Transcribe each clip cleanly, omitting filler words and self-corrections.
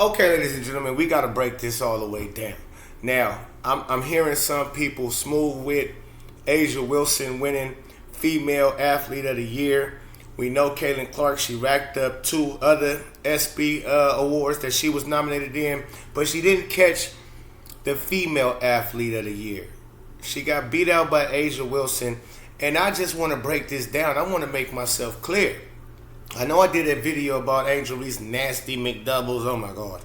Okay, ladies and gentlemen, we got to break this all the way down. Now, I'm hearing some people smooth with Asia Wilson winning Female Athlete of the Year. We know Caitlin Clark, she racked up 2 other Espn awards that she was nominated in, but she didn't catch the Female Athlete of the Year. She got beat out by Asia Wilson, and I just want to break this down. I want to make myself clear. I know I did a video about Angel Reese's nasty McDoubles, oh my God,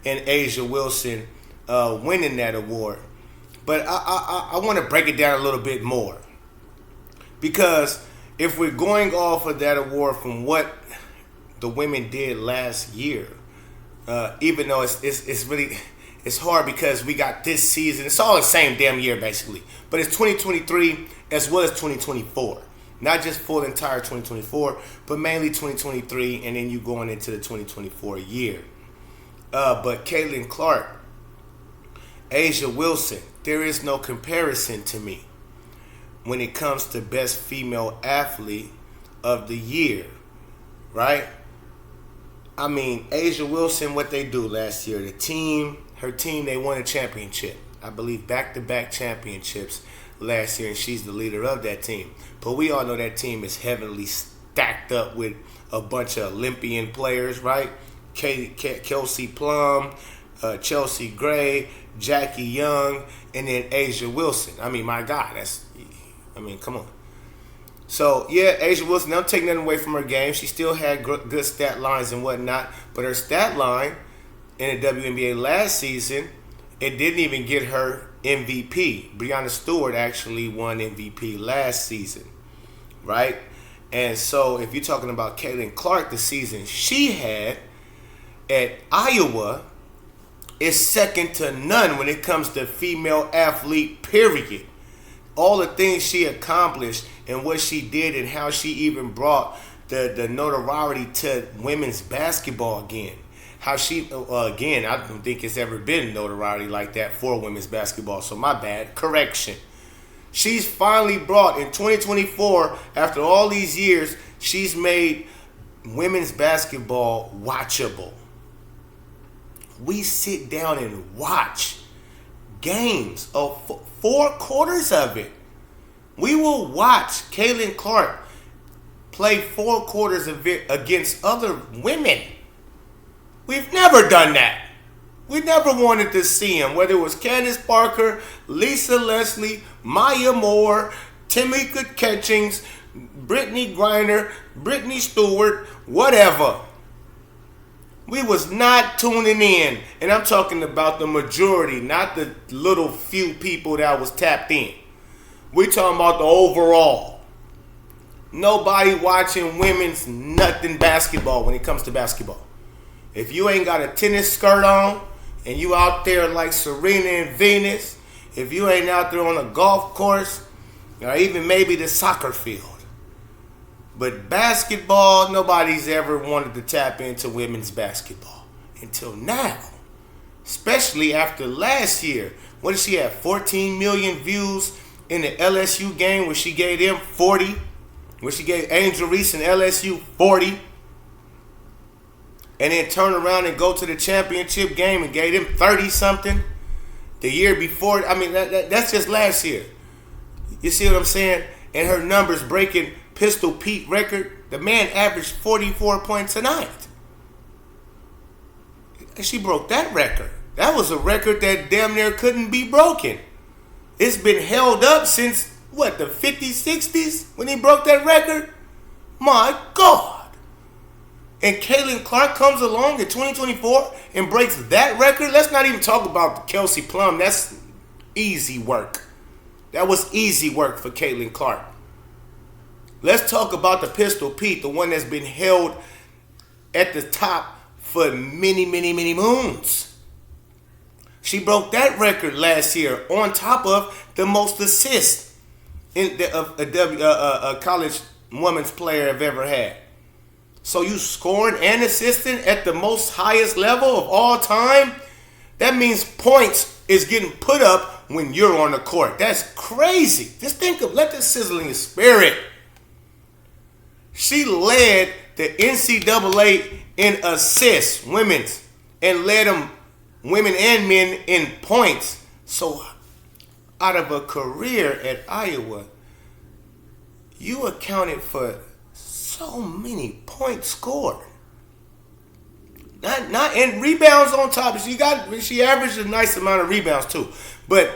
and Asia Wilson winning that award. But I want to break it down a little bit more. Because if we're going off of that award from what the women did last year, even though it's really, it's hard because we got this season, it's all the same damn year basically. But it's 2023 as well as 2024. Not just for the entire 2024, but mainly 2023, and then you going into the 2024 year. But Caitlin Clark, Asia Wilson, there is no comparison to me when it comes to best female athlete of the year, right? I mean, Asia Wilson, what they do last year, her team, they won a championship. I believe back-to-back championships last year, and she's the leader of that team. But we all know that team is heavily stacked up with a bunch of Olympian players, right? Kelsey Plum, Chelsea Gray, Jackie Young, and then Asia Wilson. I mean, my God, come on. So, yeah, Asia Wilson, don't take nothing away from her game. She still had good stat lines and whatnot, but her stat line in the WNBA last season, it didn't even get her MVP. Breanna Stewart actually won MVP last season, right? And so if you're talking about Caitlin Clark, the season she had at Iowa is second to none when it comes to female athlete, period. All the things she accomplished and what she did and how she even brought the notoriety to women's basketball again. How she, again, I don't think it's ever been notoriety like that for women's basketball. So my bad, correction. She's finally brought, in 2024, after all these years, she's made women's basketball watchable. We sit down and watch games of 4 quarters of it. We will watch Caitlin Clark play 4 quarters of it against other women. We've never done that. We never wanted to see him, whether it was Candace Parker, Lisa Leslie, Maya Moore, Tamika Catchings, Brittany Griner, Brittany Stewart, whatever. We was not tuning in. And I'm talking about the majority, not the little few people that was tapped in. We talking about the overall. Nobody watching women's nothing basketball when it comes to basketball. If you ain't got a tennis skirt on and you out there like Serena and Venus, if you ain't out there on a golf course or even maybe the soccer field. But basketball, nobody's ever wanted to tap into women's basketball until now. Especially after last year. What did she have? 14 million views in the LSU game where she gave them 40. Where she gave Angel Reese and LSU 40. And then turn around and go to the championship game and gave them 30-something. The year before, I mean, that's just last year. You see what I'm saying? And her numbers breaking Pistol Pete record. The man averaged 44 points a night. And she broke that record. That was a record that damn near couldn't be broken. It's been held up since, what, the 50s, 60s when he broke that record? My God. And Caitlin Clark comes along in 2024 and breaks that record. Let's not even talk about Kelsey Plum. That's easy work. That was easy work for Caitlin Clark. Let's talk about the Pistol Pete, the one that's been held at the top for many, many, many moons. She broke that record last year on top of the most assists a college women's player have ever had. So you scoring and assisting at the most highest level of all time? That means points is getting put up when you're on the court. That's crazy. Just think of, let this sizzle in your spirit. She led the NCAA in assists, women's, and led them, women and men, in points. So out of a career at Iowa, you accounted for so many points scored. Not and rebounds on top. She averaged a nice amount of rebounds too. But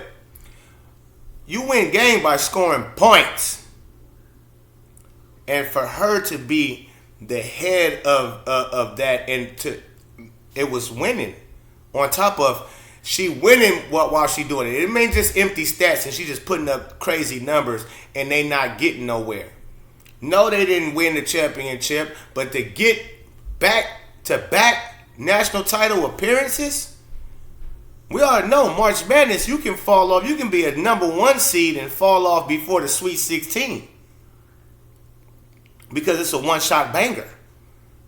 you win game by scoring points. And for her to be the head of that, and it was winning. On top of she winning while she doing it. It ain't just empty stats and she just putting up crazy numbers and they not getting nowhere. No, they didn't win the championship, but to get back-to-back national title appearances, we all know March Madness, you can fall off. You can be a number 1 seed and fall off before the Sweet 16. Because it's a one-shot banger.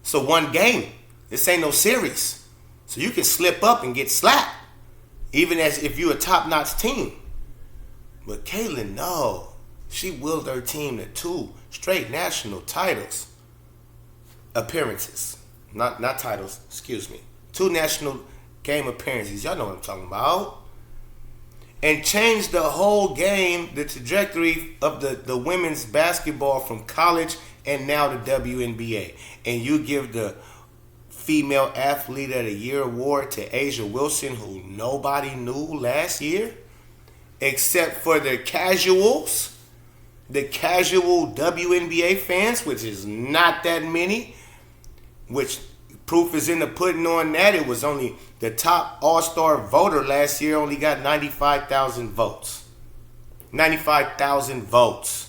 It's a one game. This ain't no series. So you can slip up and get slapped. Even as if you're a top-notch team. But Caitlin, no. She willed her team to 2 straight national titles. Appearances. Not titles, excuse me. 2 national game appearances. Y'all know what I'm talking about. And changed the whole game, the trajectory of the women's basketball from college and now the WNBA. And you give the Female Athlete of the Year award to A'ja Wilson, who nobody knew last year, except for the casual WNBA fans, which is not that many, which proof is in the pudding on that. It was only the top all-star voter last year only got 95,000 votes. 95,000 votes.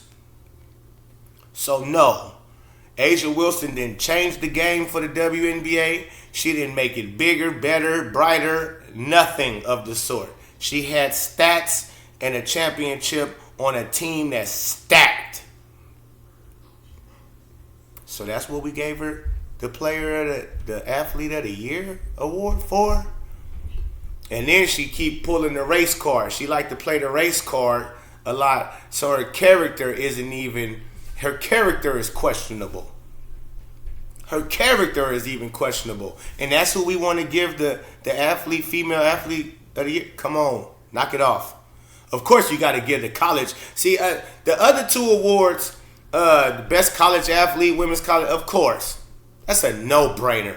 So no, A'ja Wilson didn't change the game for the WNBA. She didn't make it bigger, better, brighter, nothing of the sort. She had stats and a championship on a team that's stacked. So that's what we gave her the the Athlete of the Year award for. And then she keep pulling the race card. She liked to play the race card a lot. So her character is questionable. Her character is even questionable. And that's who we want to give the Female Athlete of the Year. Come on, knock it off. Of course you got to give the college. See, the other 2 awards, the best college athlete, women's college, of course. That's a no-brainer.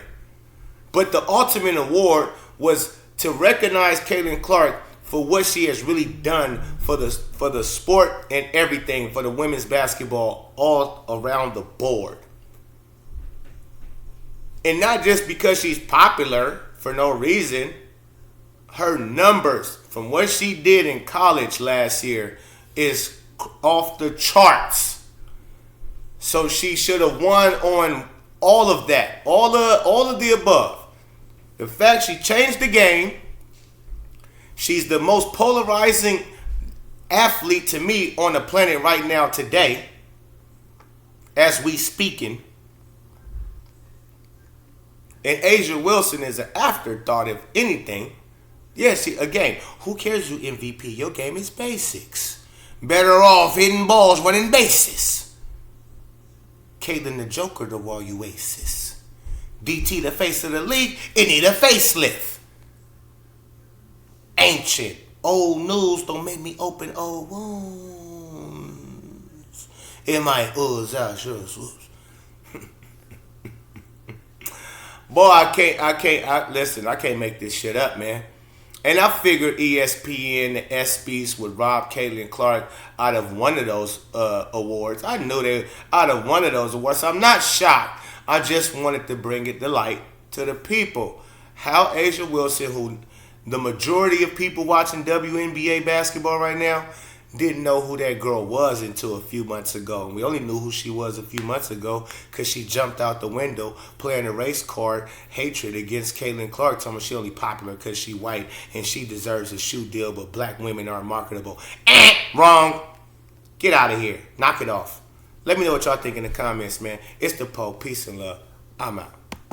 But the ultimate award was to recognize Caitlin Clark for what she has really done for the sport and everything, for the women's basketball all around the board. And not just because she's popular for no reason. Her numbers from what she did in college last year is off the charts. So she should have won on all of that, all of the above. The fact she changed the game, she's the most polarizing athlete to me on the planet right now today, as we speaking. And A'ja Wilson is an afterthought, if anything. Yes, again, who cares you MVP? Your game is basics. Better off hitting balls, running bases. Caitlin the Joker, the wall you aces. DT the face of the league, it need a facelift. Ancient, old news don't make me open old wounds. In my oohs out, sure swoops. Boy, I can't make this shit up, man. And I figured ESPN, the ESPYs would rob Caitlin Clark out of one of those awards. I knew they out of one of those awards. So I'm not shocked. I just wanted to bring it to light to the people. How A'ja Wilson, who the majority of people watching WNBA basketball right now, didn't know who that girl was until a few months ago. And we only knew who she was a few months ago because she jumped out the window playing a race card hatred against Caitlin Clark, telling her she only popular because she white and she deserves a shoe deal, but black women aren't marketable. Wrong. Get out of here. Knock it off. Let me know what y'all think in the comments, man. It's the Pope. Peace and love. I'm out.